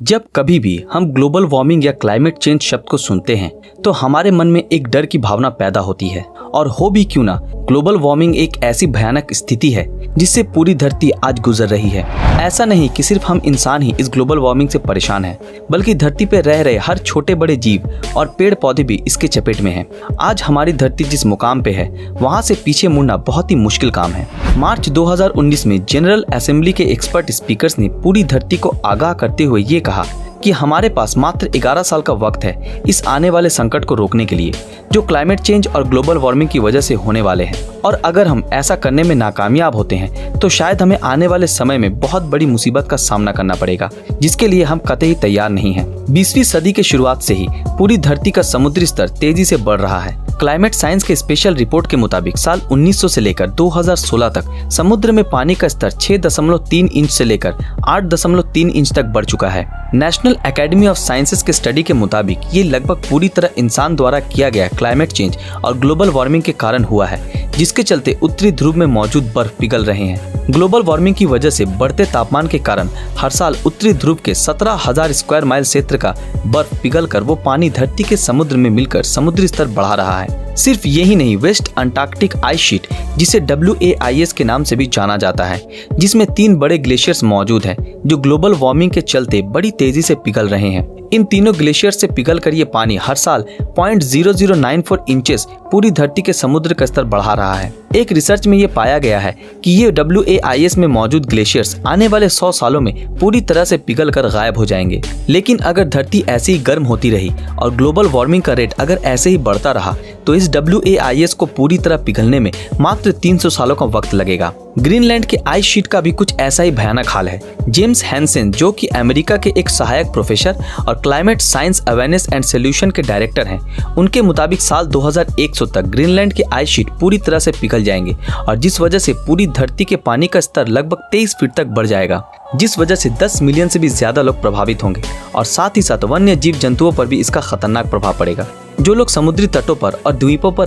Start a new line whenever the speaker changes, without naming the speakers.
जब कभी भी हम ग्लोबल वार्मिंग या क्लाइमेट चेंज शब्द को सुनते हैं तो हमारे मन में एक डर की भावना पैदा होती है। और हो भी क्यों ना, ग्लोबल वार्मिंग एक ऐसी भयानक स्थिति है जिससे पूरी धरती आज गुजर रही है। ऐसा नहीं कि सिर्फ हम इंसान ही इस ग्लोबल वार्मिंग से परेशान हैं, बल्कि धरती पर रह रहे हर छोटे बड़े जीव और पेड़ पौधे भी इसके चपेट में हैं। आज हमारी धरती जिस मुकाम पे है वहाँ से पीछे मुड़ना बहुत ही मुश्किल काम है। मार्च 2019 में जनरल असेंबली के एक्सपर्ट स्पीकर्स ने पूरी धरती को आगाह करते हुए ये कहा कि हमारे पास मात्र 11 साल का वक्त है इस आने वाले संकट को रोकने के लिए, जो क्लाइमेट चेंज और ग्लोबल वार्मिंग की वजह से होने वाले हैं। और अगर हम ऐसा करने में नाकामयाब होते हैं तो शायद हमें आने वाले समय में बहुत बड़ी मुसीबत का सामना करना पड़ेगा, जिसके लिए हम कतई तैयार नहीं हैं। 20वीं सदी के शुरुआत से ही पूरी धरती का समुद्री स्तर तेजी से बढ़ रहा है। क्लाइमेट साइंस के स्पेशल रिपोर्ट के मुताबिक साल 1900 से लेकर 2016 तक समुद्र में पानी का स्तर 6.3 इंच से लेकर 8.3 इंच तक बढ़ चुका है। नेशनल एकेडमी ऑफ साइंसेज के स्टडी के मुताबिक ये लगभग पूरी तरह इंसान द्वारा किया गया क्लाइमेट चेंज और ग्लोबल वार्मिंग के कारण हुआ है, जिसके चलते उत्तरी ध्रुव में मौजूद बर्फ पिघल रहे हैं। ग्लोबल वार्मिंग की वजह से बढ़ते तापमान के कारण हर साल उत्तरी ध्रुव के 17,000 स्क्वायर माइल क्षेत्र का बर्फ पिघलकर वो पानी धरती के समुद्र में मिलकर समुद्री स्तर बढ़ा रहा है। सिर्फ यही नहीं, वेस्ट अंटार्कटिक आइस शीट, जिसे WAIS के नाम से भी जाना जाता है, जिसमें 3 बड़े ग्लेशियर्स मौजूद हैं जो ग्लोबल वार्मिंग के चलते बड़ी तेजी से पिघल रहे हैं। इन तीनों ग्लेशियर से पिघल कर ये पानी हर साल 0.0094 इंचेस पूरी धरती के समुद्र का स्तर बढ़ा रहा है। एक रिसर्च में ये पाया गया है कि ये WAIS में मौजूद ग्लेशियर्स आने वाले 100 सालों में पूरी तरह से पिघल कर गायब हो जाएंगे। लेकिन अगर धरती ऐसे ही गर्म होती रही और ग्लोबल वार्मिंग का रेट अगर ऐसे ही बढ़ता रहा तो इस WAIS को पूरी तरह पिघलने में मात्र 300 सालों का वक्त लगेगा। ग्रीनलैंड के आइस शीट का भी कुछ ऐसा ही भयानक हाल है। जेम्स हैंसेन, जो कि अमेरिका के एक सहायक प्रोफेसर और climate science awareness and solution के डायरेक्टर हैं, उनके मुताबिक साल 2100 तक ग्रीनलैंड के आइस शीट पूरी तरह से पिघल जाएंगे, और जिस वजह से पूरी धरती के पानी का स्तर लगभग 23 फीट तक बढ़ जाएगा, जिस वजह से 10 मिलियन से भी ज्यादा लोग प्रभावित होंगे। और साथ ही साथ वन्य जीव जंतुओं पर भी इसका खतरनाक प्रभाव पड़ेगा। जो लोग समुद्री तटों पर और द्वीपों पर